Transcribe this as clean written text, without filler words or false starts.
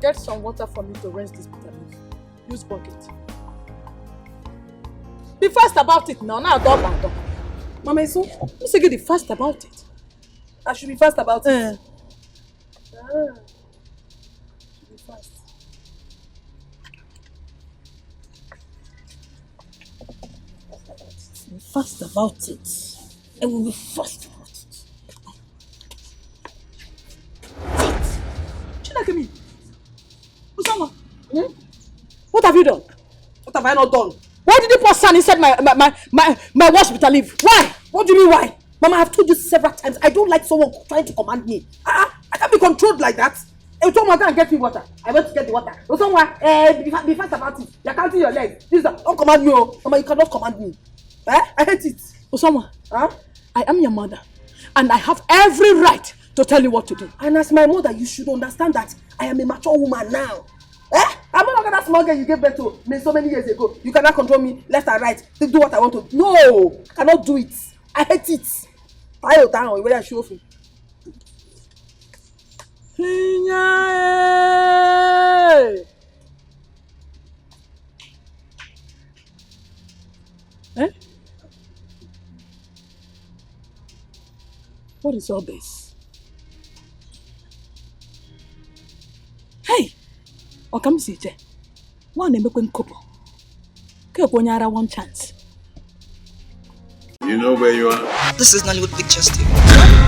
Get some water for me to rinse this bitter leaf. Use bucket. Be fast about it now. Now, dog. Mama Isu, You say get fast about it. I should be fast about it. Should be fast. Be fast about it. I will be fast about it. Chineke me. Usama. What have you done? What have I not done? Why did you pour sand inside my wash bitter leaf? Why? What do you mean why? Mama, I have told you several times, I don't like someone trying to command me. I can't be controlled like that. You told me go and get me water. I went to get the water. Be fast about it. You're counting your legs. Don't command me, oh. Mama, you cannot command me. I hate it. Osama, I am your mother, and I have every right to tell you what to do. And as my mother, you should understand that I am a mature woman now. I'm no longer that small girl you gave birth to me so many years ago. You cannot control me left and right to do what I want to do. No, I cannot do it. I hate it. I down where I show you. What is all this? Hey! Okam Sije. One emekwen kopo. Ke one chance. You know where you are? This is Nollywood Pictures TV.